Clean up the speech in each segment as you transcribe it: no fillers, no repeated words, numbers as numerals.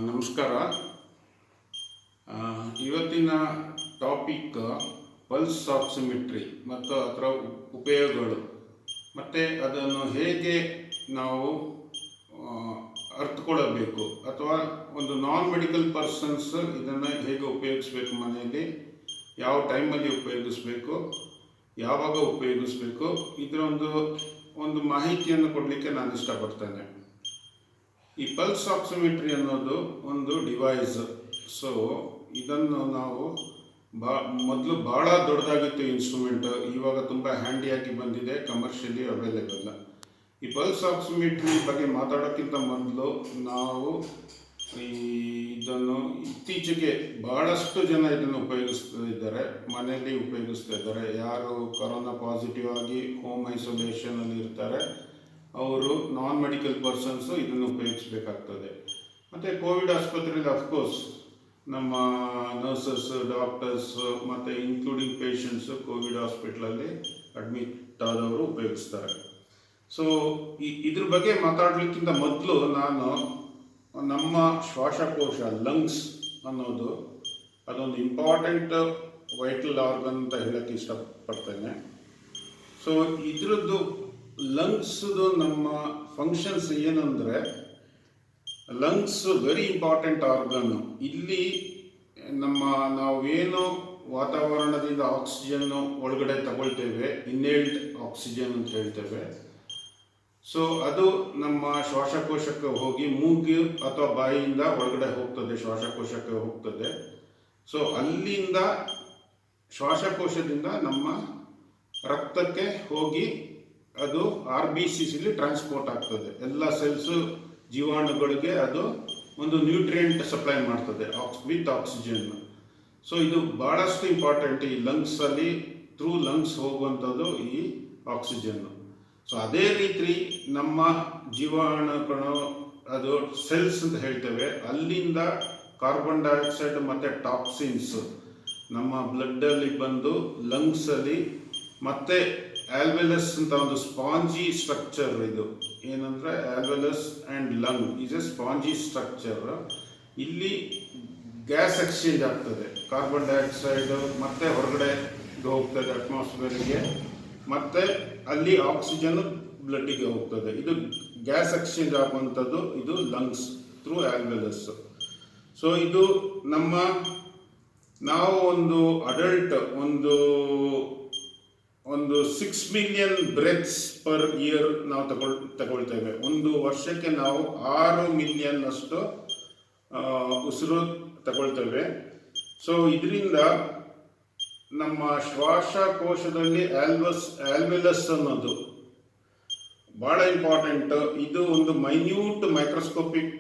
ನಮಸ್ಕಾರ. ಇವತ್ತಿನ topic pulse ಆಕ್ಸಿಮೆಟ್ರಿ ಮತ್ತು ಅದರ ಉಪಯೋಗಗಳು ಮತ್ತು ಅದನ್ನು ಹೇಗೆ ನಾವು ಅರ್ಥಕೊಳ್ಳಬೇಕು ಅಥವಾ ಒಂದು ನಾನ್ ಮೆಡಿಕಲ್ ಪರ್ಸನ್ಸ್ ಇದನ್ನು ಹೇಗೆ ಉಪಯೋಗಿಸ್ಬೇಕು, ಮನೆಯಲ್ಲಿ ಯಾವ ಟೈಮಲ್ಲಿ ಉಪಯೋಗಿಸ್ಬೇಕು, ಯಾವಾಗ ಉಪಯೋಗಿಸ್ಬೇಕು, ಇದರ ಒಂದು ಮಾಹಿತಿಯನ್ನು ಕೊಡಲಿಕ್ಕೆ ನಾನು ಇಷ್ಟಪಡ್ತೇನೆ. ಈ ಪಲ್ಸ್ ಆಕ್ಸಿಮೆಟ್ರಿ ಅನ್ನೋದು ಒಂದು ಡಿವೈಸ್. ಸೊ ಇದನ್ನು ನಾವು ಮೊದಲು ಭಾಳ ದೊಡ್ಡದಾಗಿತ್ತು ಇನ್ಸ್ಟ್ರೂಮೆಂಟ್, ಇವಾಗ ತುಂಬ ಹ್ಯಾಂಡಿಯಾಗಿ ಬಂದಿದೆ, ಕಮರ್ಷಿಯಲಿ ಅವೈಲೇಬಲ್. ಈ ಪಲ್ಸ್ ಆಕ್ಸಿಮೆಟ್ರಿ ಬಗ್ಗೆ ಮಾತಾಡೋಕ್ಕಿಂತ ಮೊದಲು ನಾವು ಇದನ್ನು ಇತ್ತೀಚೆಗೆ ಭಾಳಷ್ಟು ಜನ ಇದನ್ನು ಉಪಯೋಗಿಸ್ತಾ ಇದ್ದಾರೆ, ಮನೆಯಲ್ಲಿ ಉಪಯೋಗಿಸ್ತಾ ಇದ್ದಾರೆ. ಯಾರು ಕೊರೋನಾ ಪಾಸಿಟಿವ್ ಆಗಿ ಹೋಮ್ ಐಸೋಲೇಷನಲ್ಲಿ ಇರ್ತಾರೆ ಅವರು ನಾನ್ ಮೆಡಿಕಲ್ ಪರ್ಸನ್ಸು ಇದನ್ನು ಉಪಯೋಗಿಸಬೇಕಾಗ್ತದೆ. ಮತ್ತು ಕೋವಿಡ್ ಆಸ್ಪತ್ರೆಯಲ್ಲಿ ಅಫ್ಕೋರ್ಸ್ ನಮ್ಮ ನರ್ಸಸ್, ಡಾಕ್ಟರ್ಸ್ ಮತ್ತು ಇನ್ಕ್ಲೂಡಿಂಗ್ ಪೇಷಂಟ್ಸು ಕೋವಿಡ್ ಹಾಸ್ಪಿಟ್ಲಲ್ಲಿ ಅಡ್ಮಿಟ್ ಆದವರು ಉಪಯೋಗಿಸ್ತಾರೆ. ಸೊ ಇದ್ರ ಬಗ್ಗೆ ಮಾತಾಡಲಿಕ್ಕಿಂತ ಮೊದಲು ನಾನು ನಮ್ಮ ಶ್ವಾಸಕೋಶ, ಲಂಗ್ಸ್ ಅನ್ನೋದು ಅದೊಂದು ಇಂಪಾರ್ಟೆಂಟ್ ವೈಟಲ್ ಆರ್ಗನ್ ಅಂತ ಹೇಳೋಕ್ಕೆ ಇಷ್ಟಪಡ್ತೇನೆ. ಸೊ ಇದರದ್ದು ಲಂಗ್ಸ್ದು ನಮ್ಮ ಫಂಕ್ಷನ್ಸ್ ಏನಂದರೆ, ಲಂಗ್ಸ್ ವೆರಿ ಇಂಪಾರ್ಟೆಂಟ್ ಆರ್ಗನ್. ಇಲ್ಲಿ ನಾವೇನು ವಾತಾವರಣದಿಂದ ಆಕ್ಸಿಜನ್ ಒಳಗಡೆ ತಗೊಳ್ತೇವೆ, ಇನ್ಹೇಲ್ಡ್ ಆಕ್ಸಿಜನ್ ಅಂತ ಹೇಳ್ತೇವೆ. ಸೊ ಅದು ನಮ್ಮ ಶ್ವಾಸಕೋಶಕ್ಕೆ ಹೋಗಿ ಮೂಗು ಅಥವಾ ಬಾಯಿಯಿಂದ ಒಳಗಡೆ ಹೋಗ್ತದೆ, ಶ್ವಾಸಕೋಶಕ್ಕೆ ಹೋಗ್ತದೆ. ಸೊ ಅಲ್ಲಿಂದ ಶ್ವಾಸಕೋಶದಿಂದ ನಮ್ಮ ರಕ್ತಕ್ಕೆ ಹೋಗಿ ಅದು RBCs ಟ್ರಾನ್ಸ್ಪೋರ್ಟ್ ಆಗ್ತದೆ. ಎಲ್ಲ ಸೆಲ್ಸು, ಜೀವಾಣುಗಳಿಗೆ ಅದು ಒಂದು ನ್ಯೂಟ್ರಿಯೆಂಟ್ ಸಪ್ಲೈ ಮಾಡ್ತದೆ ವಿತ್ ಆಕ್ಸಿಜನ್. ಸೊ ಇದು ಭಾಳಷ್ಟು ಇಂಪಾರ್ಟೆಂಟ್. ಈ ಲಂಗ್ಸಲ್ಲಿ ಥ್ರೂ ಲಂಗ್ಸ್ ಹೋಗುವಂಥದ್ದು ಈ ಆಕ್ಸಿಜನ್ನು. ಸೊ ಅದೇ ರೀತಿ ನಮ್ಮ ಜೀವಾಣುಗಳು, ಅದು ಸೆಲ್ಸ್ ಅಂತ ಹೇಳ್ತೇವೆ, ಅಲ್ಲಿಂದ ಕಾರ್ಬನ್ ಡೈಆಕ್ಸೈಡ್ ಮತ್ತು ಟಾಕ್ಸಿನ್ಸ್ ನಮ್ಮ ಬ್ಲಡ್ಡಲ್ಲಿ ಬಂದು ಲಂಗ್ಸಲ್ಲಿ, ಮತ್ತು ಆಲ್ವೆಲಸ್ ಅಂತ ಒಂದು ಸ್ಪಾಂಜಿ ಸ್ಟ್ರಕ್ಚರ್, ಇದು ಏನಂದರೆ alveolus and lung is a spongy structure. ಇಲ್ಲಿ ಗ್ಯಾಸ್ ಎಕ್ಸ್ಚೇಂಜ್ ಆಗ್ತದೆ, ಕಾರ್ಬನ್ ಡೈಆಕ್ಸೈಡ್ ಮತ್ತೆ ಹೊರಗಡೆ ಹೋಗ್ತದೆ ಅಟ್ಮಾಸ್ಫಿಯರ್ಗೆ, ಮತ್ತು ಅಲ್ಲಿ ಆಕ್ಸಿಜನ್ ಬ್ಲಡ್ಡಿಗೆ ಹೋಗ್ತದೆ. ಇದು ಗ್ಯಾಸ್ ಎಕ್ಸ್ಚೇಂಜ್ ಆಗುವಂಥದ್ದು ಇದು ಲಂಗ್ಸ್ ಥ್ರೂ ಆಲ್ವೆಲಸ್. ಸೊ ಇದು ನಾವು ಒಂದು ಅಡಲ್ಟ್ ಒಂದು 6 ಮಿಲಿಯನ್ ಬ್ರೆತ್ಸ್ ಪರ್ ಇಯರ್ ನಾವು ತಗೊಳ್ತೇವೆ. ಒಂದು ವರ್ಷಕ್ಕೆ ನಾವು 6 ಮಿಲಿಯನ್ ಅಷ್ಟು ಉಸಿರು ತಗೊಳ್ತೇವೆ. ಸೊ ಇದರಿಂದ ನಮ್ಮ ಶ್ವಾಸಕೋಶದಲ್ಲಿ ಆಲ್ವೆಲಸ್ ಅನ್ನೋದು ಭಾಳ ಇಂಪಾರ್ಟೆಂಟ್. ಇದು ಒಂದು ಮೈನ್ಯೂಟ್ ಮೈಕ್ರೋಸ್ಕೋಪಿಕ್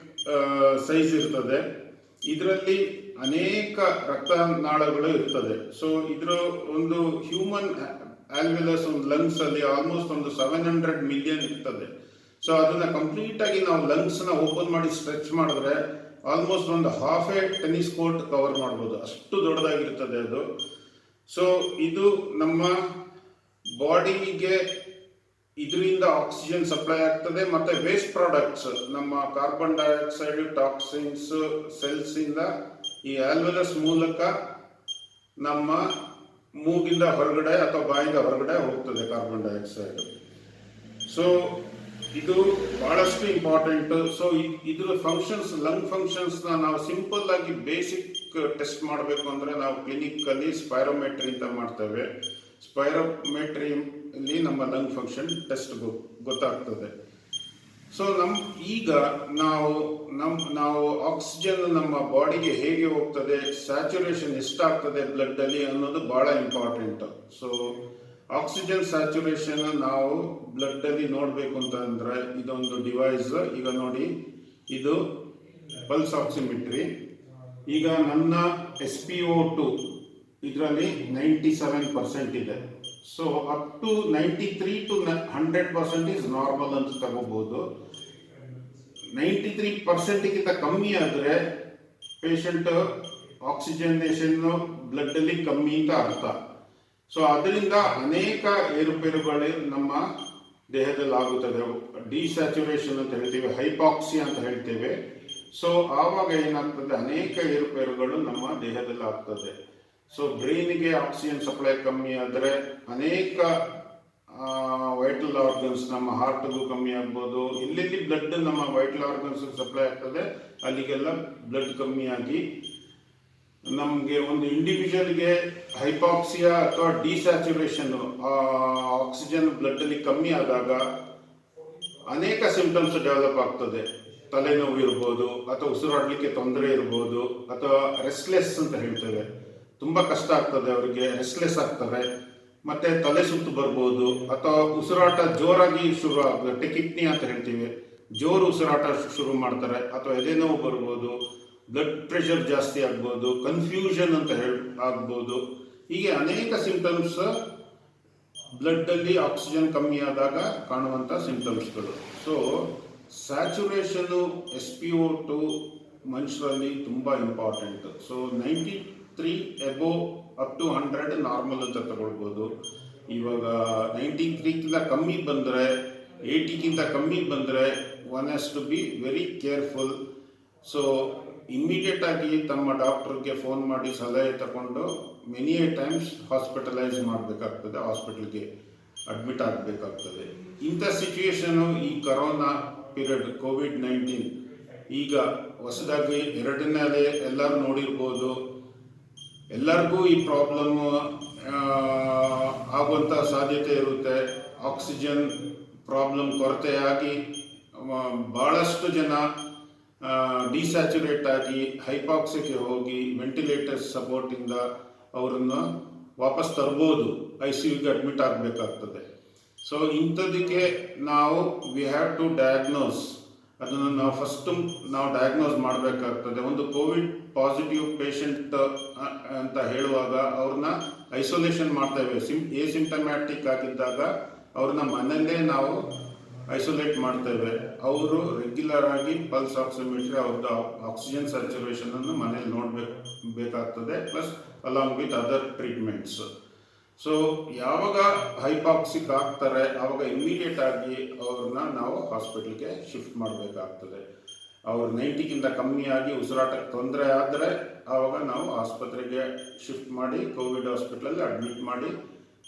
ಸೈಜ್ ಇರ್ತದೆ. ಇದರಲ್ಲಿ ಅನೇಕ ರಕ್ತನಾಳಗಳು ಇರ್ತದೆ. ಸೊ ಇದರ ಒಂದು ಹ್ಯೂಮನ್ ಆಲ್ವೆಲಸ್ ಒಂದು ಲಂಗ್ಸ್ ಅಲ್ಲಿ ಆಲ್ಮೋಸ್ಟ್ ಒಂದು 700 ಮಿಲಿಯನ್ ಇರ್ತದೆ. ಸೊ ಅದನ್ನ ಕಂಪ್ಲೀಟ್ ಆಗಿ ನಾವು ಲಂಗ್ಸ್ನ ಓಪನ್ ಮಾಡಿ ಸ್ಟ್ರೆಚ್ ಮಾಡಿದ್ರೆ ಆಲ್ಮೋಸ್ಟ್ ಒಂದು half A tennis court cover ಮಾಡ್ಬೋದು, ಅಷ್ಟು ದೊಡ್ಡದಾಗಿರ್ತದೆ ಅದು. ಸೊ ಇದು ನಮ್ಮ ಬಾಡಿಗೆ ಇದರಿಂದ ಆಕ್ಸಿಜನ್ ಸಪ್ಲೈ ಆಗ್ತದೆ, ಮತ್ತು ವೇಸ್ಟ್ ಪ್ರಾಡಕ್ಟ್ಸ್ ನಮ್ಮ ಕಾರ್ಬನ್ ಡೈಆಕ್ಸೈಡ್, ಟಾಕ್ಸಿನ್ಸ್ ಸೆಲ್ಸಿಂದ ಈ ಆಲ್ವೆಲಸ್ ಮೂಲಕ ನಮ್ಮ ಮೂಗಿಂದ ಹೊರಗಡೆ ಅಥವಾ ಬಾಯಿಂದ ಹೊರಗಡೆ ಹೋಗ್ತದೆ ಕಾರ್ಬನ್ ಡೈಆಕ್ಸೈಡ್. ಸೊ ಇದು ಬಹಳಷ್ಟು ಇಂಪಾರ್ಟೆಂಟ್. ಸೊ ಇದ್ರ ಫಂಕ್ಷನ್ಸ್, ಲಂಗ್ ಫಂಕ್ಷನ್ಸ್ನ ನಾವು ಸಿಂಪಲ್ ಆಗಿ ಬೇಸಿಕ್ ಟೆಸ್ಟ್ ಮಾಡಬೇಕು ಅಂದರೆ ನಾವು ಕ್ಲಿನಿಕಲ್ಲಿ ಸ್ಪೈರೋಮೆಟ್ರಿ ಅಂತ ಮಾಡ್ತೇವೆ. ಸ್ಪೈರೋಮೆಟ್ರಿಯಲ್ಲಿ ನಮ್ಮ ಲಂಗ್ ಫಂಕ್ಷನ್ ಟೆಸ್ಟ್ ಗೊತ್ತಾಗ್ತದೆ. ಸೊ ಈಗ ನಾವು ಆಕ್ಸಿಜನ್ ನಮ್ಮ ಬಾಡಿಗೆ ಹೇಗೆ ಹೋಗ್ತದೆ, ಸ್ಯಾಚುರೇಷನ್ ಎಷ್ಟಾಗ್ತದೆ ಬ್ಲಡ್ಡಲ್ಲಿ ಅನ್ನೋದು ಭಾಳ ಇಂಪಾರ್ಟೆಂಟ್. ಸೊ ಆಕ್ಸಿಜನ್ ಸ್ಯಾಚುರೇಷನ್ ನಾವು ಬ್ಲಡ್ಡಲ್ಲಿ ನೋಡಬೇಕು ಅಂತಂದರೆ ಇದೊಂದು ಡಿವೈಸ್. ಈಗ ನೋಡಿ, ಇದು ಪಲ್ಸ್ ಆಕ್ಸಿಮೆಟ್ರಿ. ಈಗ ನನ್ನ SpO2 ಇದರಲ್ಲಿ 97% ಇದೆ. So up to 93 to 100% is normal ಅಂತ ತಗೋಬಹುದು. 93%ಗಿಂತ ಕಮ್ಮಿ ಆದರೆ ಪೇಷಂಟ್ ಆಕ್ಸಿಜನೇಷನ್ ಬ್ಲಡ್ಡಲ್ಲಿ ಕಮ್ಮಿ ಅಂತ ಅರ್ಥ. ಸೊ ಅದರಿಂದ ಅನೇಕ ಏರುಪೇರುಗಳು ನಮ್ಮ ದೇಹದಲ್ಲಿ ಆಗುತ್ತದೆ. ಡಿಸ್ಯಾಚುರೇಷನ್ ಅಂತ ಹೇಳ್ತೇವೆ, ಹೈಪಾಕ್ಸಿಯಾ ಅಂತ ಹೇಳ್ತೇವೆ. ಸೊ ಆವಾಗ ಏನಾಗ್ತದೆ, ಅನೇಕ ಏರುಪೇರುಗಳು ನಮ್ಮ ದೇಹದಲ್ಲಿ ಆಗ್ತದೆ. ಸೊ ಬ್ರೈನ್ಗೆ ಆಕ್ಸಿಜನ್ ಸಪ್ಲೈ ಕಮ್ಮಿ ಆದರೆ ಅನೇಕ ವೈಟಲ್ ಆರ್ಗನ್ಸ್, ನಮ್ಮ ಹಾರ್ಟ್ಗೂ ಕಮ್ಮಿ ಆಗ್ಬೋದು. ಎಲ್ಲೆಲ್ಲಿ ಬ್ಲಡ್ ನಮ್ಮ ವೈಟಲ್ ಆರ್ಗನ್ಸ್ ಸಪ್ಲೈ ಆಗ್ತದೆ ಅಲ್ಲಿಗೆಲ್ಲ ಬ್ಲಡ್ ಕಮ್ಮಿ ಆಗಿ ನಮಗೆ ಒಂದು ಇಂಡಿವಿಜುವಲ್ಗೆ ಹೈಪಾಕ್ಸಿಯಾ ಅಥವಾ ಡಿಸ್ಯಾಚುರೇಷನ್, ಆಕ್ಸಿಜನ್ ಬ್ಲಡ್ ಅಲ್ಲಿ ಕಮ್ಮಿ ಆದಾಗ ಅನೇಕ ಸಿಂಪ್ಟಮ್ಸ್ ಡೆವಲಪ್ ಆಗ್ತದೆ. ತಲೆನೋವು ಇರ್ಬೋದು, ಅಥವಾ ಉಸಿರಾಡಲಿಕ್ಕೆ ತೊಂದರೆ ಇರ್ಬೋದು, ಅಥವಾ ರೆಸ್ಟ್ಲೆಸ್ ಅಂತ ಹೇಳ್ತೇವೆ, ತುಂಬ ಕಷ್ಟ ಆಗ್ತದೆ ಅವರಿಗೆ, ರೆಸ್ಟ್ಲೆಸ್ ಆಗ್ತಾರೆ. ಮತ್ತೆ ತಲೆ ಸುತ್ತು ಬರ್ಬೋದು, ಅಥವಾ ಉಸಿರಾಟ ಜೋರಾಗಿ ಶುರು ಆಗ್ತದೆ, ಟೆಕಿಪ್ನಿ ಅಂತ ಹೇಳ್ತೀವಿ, ಜೋರು ಉಸಿರಾಟ ಶುರು ಮಾಡ್ತಾರೆ, ಅಥವಾ ಎದೆನೋವು ಬರ್ಬೋದು, ಬ್ಲಡ್ ಪ್ರೆಷರ್ ಜಾಸ್ತಿ ಆಗ್ಬೋದು, ಕನ್ಫ್ಯೂಷನ್ ಅಂತ ಆಗ್ಬೋದು. ಹೀಗೆ ಅನೇಕ ಸಿಂಪ್ಟಮ್ಸ್ ಬ್ಲಡ್ ಅಲ್ಲಿ ಆಕ್ಸಿಜನ್ ಕಮ್ಮಿ ಆದಾಗ ಕಾಣುವಂಥ ಸಿಂಪ್ಟಮ್ಸ್ಗಳು. ಸೊ ಸ್ಯಾಚುರೇಷನು SpO2 ಮನುಷ್ಯರಲ್ಲಿ ತುಂಬ important. So 93 above up to 100 normal ಅಂತ ತಗೊಳ್ಬೋದು. ಇವಾಗ 93ಗಿಂತ ಕಮ್ಮಿ ಬಂದರೆ, 80ಗಿಂತ ಕಮ್ಮಿ ಬಂದರೆ one has to be very careful. So immediate ಆಗಿ ತಮ್ಮ ಡಾಕ್ಟರ್ಗೆ ಫೋನ್ ಮಾಡಿ ಸಲಹೆ ತಗೊಂಡು ಮೆನಿ ಟೈಮ್ಸ್ ಹಾಸ್ಪಿಟಲೈಸ್ ಮಾಡಬೇಕಾಗ್ತದೆ, ಹಾಸ್ಪಿಟಲ್ಗೆ ಅಡ್ಮಿಟ್ ಆಗಬೇಕಾಗ್ತದೆ. ಇಂಥ ಸಿಚುಯೇಷನು ಈ ಕರೋನಾ ಪೀರಿಯಡ್, COVID-19 ಈಗ ಹೊಸದಾಗಿ 2ನೇ ಅಲೆ ಎಲ್ಲರೂ ನೋಡಿರ್ಬೋದು. ಎಲ್ಲರಿಗೂ ಈ ಪ್ರಾಬ್ಲಮ್ ಆಗುವಂಥ ಸಾಧ್ಯತೆ ಇರುತ್ತೆ. ಆಕ್ಸಿಜನ್ ಪ್ರಾಬ್ಲಮ್ ಕೊರತೆಯಾಗಿ ಭಾಳಷ್ಟು ಜನ ಡಿಸ್ಯಾಚುರೇಟ್ ಆಗಿ ಹೈಪಾಕ್ಸಿಗೆ ಹೋಗಿ ವೆಂಟಿಲೇಟರ್ ಸಪೋರ್ಟಿಂದ ಅವರನ್ನು ವಾಪಸ್ ತರ್ಬೋದು, ICUಗೆ ಅಡ್ಮಿಟ್ ಆಗಬೇಕಾಗ್ತದೆ. ಸೊ ಇಂಥದಕ್ಕೆ ನಾವು ವಿ ಹ್ಯಾವ್ ಟು ಡಯಾಗ್ನೋಸ್, ಅದನ್ನು ನಾವು ಫಸ್ಟು ಡಯಾಗ್ನೋಸ್ ಮಾಡಬೇಕಾಗ್ತದೆ. ಒಂದು ಕೋವಿಡ್ ಪಾಸಿಟಿವ್ ಪೇಷಂಟ್ ಅಂತ ಹೇಳುವಾಗ ಅವ್ರನ್ನ ಐಸೋಲೇಷನ್ ಮಾಡ್ತೇವೆ. ಎಸಿಂಪ್ಟಮ್ಯಾಟಿಕ್ ಆಗಿದ್ದಾಗ ಅವ್ರನ್ನ ಮನೆಯಲ್ಲೇ ನಾವು ಐಸೋಲೇಟ್ ಮಾಡ್ತೇವೆ. ಅವರು ರೆಗ್ಯುಲರ್ ಆಗಿ ಪಲ್ಸ್ ಆಕ್ಸಿಮೀಟರ್, ಅವ್ರದ್ದು ಆಕ್ಸಿಜನ್ ಸ್ಯಾಚುರೇಷನ್ ಅನ್ನು ಮನೇಲಿ ನೋಡಬೇಕಾಗ್ತದೆ, plus along with other treatments. So ಯಾವಾಗ ಹೈಪಾಕ್ಸಿಕ್ ಆಗ್ತಾರೆ ಆವಾಗ ಇಮಿಡಿಯೇಟ್ ಆಗಿ ಅವ್ರನ್ನ ನಾವು ಹಾಸ್ಪಿಟಲ್ಗೆ ಶಿಫ್ಟ್ ಮಾಡಬೇಕಾಗ್ತದೆ. ಅವ್ರು 90ಗಿಂತ ಕಮ್ಮಿ ಆಗಿ ಉಸಿರಾಟಕ್ಕೆ ತೊಂದರೆ ಆದರೆ ಆವಾಗ ನಾವು ಆಸ್ಪತ್ರೆಗೆ ಶಿಫ್ಟ್ ಮಾಡಿ ಕೋವಿಡ್ ಹಾಸ್ಪಿಟಲಲ್ಲಿ ಅಡ್ಮಿಟ್ ಮಾಡಿ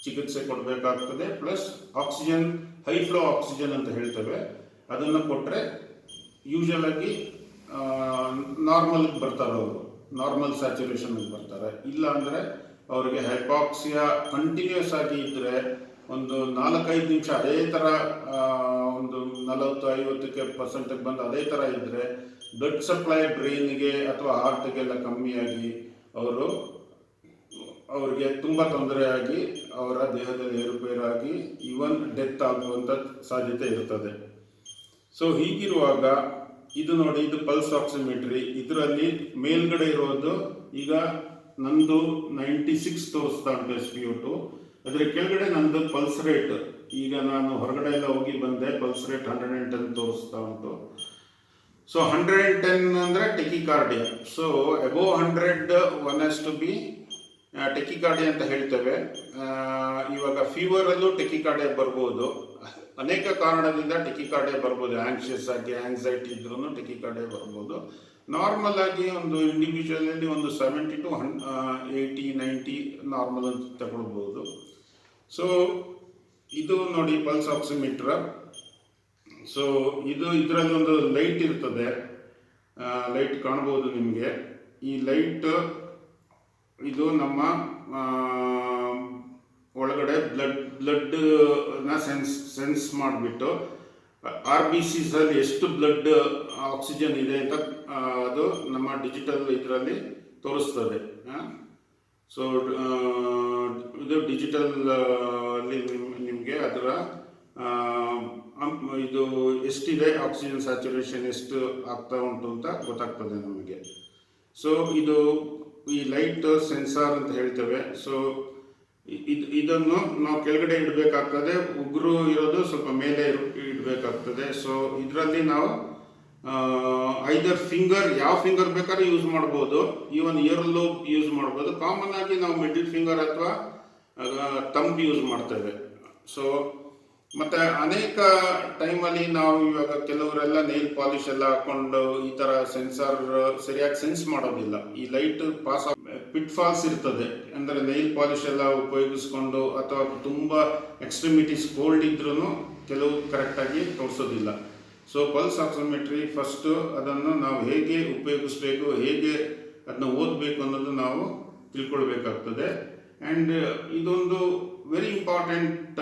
ಚಿಕಿತ್ಸೆ ಕೊಡಬೇಕಾಗ್ತದೆ. Plus oxygen, high flow oxygen ಅಂತ ಹೇಳ್ತೇವೆ, ಅದನ್ನು ಕೊಟ್ಟರೆ ಯೂಶಲ್ ಆಗಿ ನಾರ್ಮಲ್ಗೆ ಬರ್ತಾರೆ, ಅವರು ನಾರ್ಮಲ್ ಸ್ಯಾಚುರೇಷನ್ಗೆ ಬರ್ತಾರೆ. ಇಲ್ಲ ಅಂದರೆ ಅವರಿಗೆ ಹೈಪಾಕ್ಸಿಯಾ ಕಂಟಿನ್ಯೂಸ್ ಆಗಿ ಇದ್ದರೆ ಒಂದು 4-5 ನಿಮಿಷ ಅದೇ ಥರ ಒಂದು 40-50% ಬಂದು ಅದೇ ಥರ ಇದ್ದರೆ ಬ್ಲಡ್ ಸಪ್ಲೈ ಬ್ರೈನ್ಗೆ ಅಥವಾ ಹಾರ್ಟ್ಗೆಲ್ಲ ಕಮ್ಮಿಯಾಗಿ ಅವ್ರಿಗೆ ತುಂಬ ತೊಂದರೆಯಾಗಿ ಅವರ ದೇಹದಲ್ಲಿ ಏರುಪೇರಾಗಿ ಈವನ್ ಡೆತ್ ಆಗುವಂಥ ಸಾಧ್ಯತೆ ಇರ್ತದೆ. ಸೊ ಹೀಗಿರುವಾಗ ಇದು ನೋಡಿ, ಇದು ಪಲ್ಸ್ ಆಕ್ಸಿಮೆಟ್ರಿ. ಇದರಲ್ಲಿ ಮೇಲ್ಗಡೆ ಇರೋದು ಈಗ ನಂದು 96 ತೋರಿಸ್ತಾ ಉಂಟು SpO2. ಅದರ ಕೆಳಗಡೆ ನಂದು ಪಲ್ಸ್ ರೇಟ್, ಈಗ ನಾನು ಹೊರಗಡೆ ಎಲ್ಲ ಹೋಗಿ ಬಂದೆ, ಪಲ್ಸ್ ರೇಟ್ 110 ತೋರಿಸ್ತಾ ಉಂಟು. ಸೊ 110 ಅಂದರೆ tachycardia. So above 100 one has to be tachycardia ಅಂತ ಹೇಳ್ತೇವೆ. ಇವಾಗ ಫೀವರಲ್ಲೂ ಟೆಕಿಕಾರ್ಡಿಯಾ ಬರ್ಬೋದು, ಅನೇಕ ಕಾರಣದಿಂದ ಟೆಕಿಕಾರ್ಡಿಯಾ ಬರ್ಬೋದು. ಆಂಕ್ಷಿಯಸ್ ಆಗಿ, ಆಂಗ್ಸೈಟಿ ಇದ್ರೂ ಟೆಕಿಕಾರ್ಡಿಯಾ ಬರ್ಬೋದು. ನಾರ್ಮಲ್ ಆಗಿ ಒಂದು ಇಂಡಿವಿಜುವಲಲ್ಲಿ ಒಂದು 70 to 80, 90 ನಾರ್ಮಲ್ ಅಂತ ತಗೊಳ್ಬೋದು. ಸೊ ಇದು ನೋಡಿ ಪಲ್ಸ್ ಆಕ್ಸಿಮೀಟರ್. ಸೊ ಇದರಲ್ಲಿ ಒಂದು ಲೈಟ್ ಇರ್ತದೆ, ಲೈಟ್ ಕಾಣ್ಬೋದು ನಿಮಗೆ. ಈ ಲೈಟ್ ಇದು ನಮ್ಮ ಒಳಗಡೆ ಬ್ಲಡ್ನ ಸೆನ್ಸ್ ಮಾಡಿಬಿಟ್ಟು RBCs ಅಲ್ಲಿ ಎಷ್ಟು ಬ್ಲಡ್ ಆಕ್ಸಿಜನ್ ಇದೆ ಅಂತ ಅದು ನಮ್ಮ ಡಿಜಿಟಲ್ ಇದರಲ್ಲಿ ತೋರಿಸ್ತದೆ. ಸೊ ಇದು ಡಿಜಿಟಲ್ ಅಲ್ಲಿ ನಿಮಗೆ ಅದರ ಇದು ಎಷ್ಟಿದೆ, ಆಕ್ಸಿಜನ್ ಸ್ಯಾಚುರೇಷನ್ ಎಷ್ಟು ಆಗ್ತಾ ಉಂಟು ಅಂತ ಗೊತ್ತಾಗ್ತದೆ ನಮಗೆ. ಸೊ ಇದು ಈ ಲೈಟ್ ಸೆನ್ಸಾರ್ ಅಂತ ಹೇಳ್ತೇವೆ. ಸೊ ಇದನ್ನು ನಾವು ಕೆಳಗಡೆ ಇಡಬೇಕಾಗ್ತದೆ, ಉಗುರು ಇರೋದು ಸ್ವಲ್ಪ ಮೇಲೆ ಇಡಬೇಕಾಗ್ತದೆ. ಸೊ ಇದರಲ್ಲಿ ನಾವು ಐದರ್ ಫಿಂಗರ್, ಯಾವ ಫಿಂಗರ್ ಬೇಕಾದ್ರೂ ಯೂಸ್ ಮಾಡ್ಬೋದು, ಈವನ್ ಇಯರ್ ಲೋಬ್ ಯೂಸ್ ಮಾಡ್ಬೋದು. ಕಾಮನ್ ಆಗಿ ನಾವು ಮಿಡಲ್ ಫಿಂಗರ್ ಅಥವಾ ಥಂಬ್ ಯೂಸ್ ಮಾಡ್ತೇವೆ. ಸೊ ಮತ್ತು ಅನೇಕ ಟೈಮಲ್ಲಿ ನಾವು ಇವಾಗ ಕೆಲವರೆಲ್ಲ ನೈಲ್ ಪಾಲಿಶ್ ಎಲ್ಲ ಹಾಕೊಂಡು ಈ ಥರ ಸೆನ್ಸಾರ್ ಸರಿಯಾಗಿ ಸೆನ್ಸ್ ಮಾಡೋದಿಲ್ಲ. ಈ ಲೈಟ್ ಪಾಸ್ ಪಿಟ್ ಫಾಲ್ಸ್ ಇರ್ತದೆ, ಅಂದರೆ ನೈಲ್ ಪಾಲಿಶ್ ಎಲ್ಲ ಉಪಯೋಗಿಸ್ಕೊಂಡು ಅಥವಾ ತುಂಬ ಎಕ್ಸ್ಟ್ರಿಮಿಟೀಸ್ ಕೋಲ್ಡ್ ಇದ್ರೂ ಕೆಲವು ಕರೆಕ್ಟಾಗಿ ತೋರಿಸೋದಿಲ್ಲ. ಸೊ ಪಲ್ಸ್ ಆಕ್ಸಿಮೆಟ್ರಿ ಫಸ್ಟು ಅದನ್ನು ನಾವು ಹೇಗೆ ಉಪಯೋಗಿಸ್ಬೇಕು, ಹೇಗೆ ಅದನ್ನ ಓದಬೇಕು ಅನ್ನೋದು ನಾವು ತಿಳ್ಕೊಳ್ಬೇಕಾಗ್ತದೆ. ಆ್ಯಂಡ್ ಇದೊಂದು ವೆರಿ ಇಂಪಾರ್ಟೆಂಟ್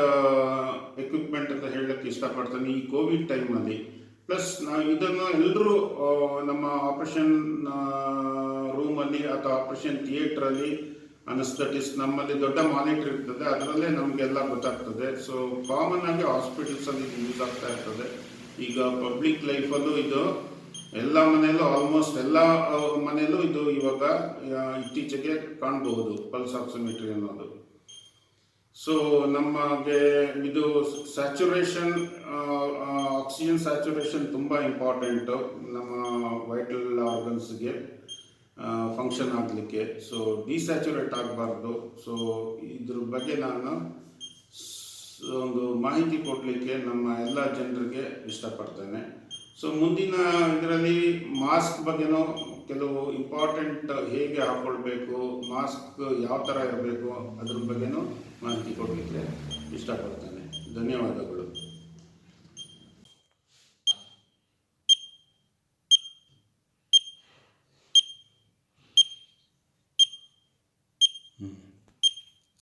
ಎಕ್ವಿಪ್ಮೆಂಟ್ ಅಂತ ಹೇಳಕ್ಕೆ ಇಷ್ಟಪಡ್ತೀನಿ ಈ ಕೋವಿಡ್ ಟೈಮಲ್ಲಿ. ಪ್ಲಸ್ ನಾವು ಇದನ್ನು ಎಲ್ಲರೂ ನಮ್ಮ ಆಪರೇಷನ್ ರೂಮಲ್ಲಿ ಅಥವಾ ಆಪರೇಷನ್ ಥಿಯೇಟ್ರಲ್ಲಿ ಅನಸ್ತಟಿಸ್ಟ್ ನಮ್ಮಲ್ಲಿ ದೊಡ್ಡ ಮಾನಿಟರ್ ಇರ್ತದೆ, ಅದರಲ್ಲೇ ನಮಗೆಲ್ಲ ಗೊತ್ತಾಗ್ತದೆ. ಸೊ ಕಾಮನ್ ಆಗಿ ಹಾಸ್ಪಿಟಲ್ಸಲ್ಲಿ ಇದು ಯೂಸ್ ಆಗ್ತಾ ಇರ್ತದೆ. ಈಗ ಪಬ್ಲಿಕ್ ಲೈಫಲ್ಲೂ ಇದು ಎಲ್ಲ ಮನೆಯಲ್ಲೂ ಆಲ್ಮೋಸ್ಟ್ ಎಲ್ಲ ಮನೆಯಲ್ಲೂ ಇದು ಇವಾಗ ಇತ್ತೀಚೆಗೆ ಕಾಣಬಹುದು ಪಲ್ಸ್ ಆಕ್ಸಿಮೆಟ್ರಿ ಅನ್ನೋದು. ಸೊ ನಮಗೆ ಇದು ಸ್ಯಾಚುರೇಷನ್, ಆಕ್ಸಿಜನ್ ಸ್ಯಾಚುರೇಷನ್ ತುಂಬ ಇಂಪಾರ್ಟೆಂಟು ನಮ್ಮ ವೈಟಲ್ ಆರ್ಗನ್ಸ್ಗೆ ಫಂಕ್ಷನ್ ಆಗಲಿಕ್ಕೆ. ಸೊ ಡಿಸ್ಯಾಚುರೇಟ್ ಆಗಬಾರ್ದು. ಸೊ ಇದ್ರ ಬಗ್ಗೆ ನಾನು ಒಂದು ಮಾಹಿತಿ ಕೊಡಲಿಕ್ಕೆ ನಮ್ಮ ಎಲ್ಲ ಜನರಿಗೆ ಇಷ್ಟಪಡ್ತೇನೆ. ಸೊ ಮುಂದಿನ ಇದರಲ್ಲಿ ಮಾಸ್ಕ್ ಬಗ್ಗೆನೂ ಕೆಲವು ಇಂಪಾರ್ಟೆಂಟ್ ಹೇಗೆ ಹಾಕ್ಕೊಳ್ಬೇಕು, ಮಾಸ್ಕ್ ಯಾವ ಥರ ಇರಬೇಕು ಅದ್ರ ಬಗ್ಗೆನೂ ಮಾಹಿತಿ ಕೊಡಲಿಕ್ಕೆ ಇಷ್ಟಪಡ್ತೇನೆ. ಧನ್ಯವಾದಗಳು.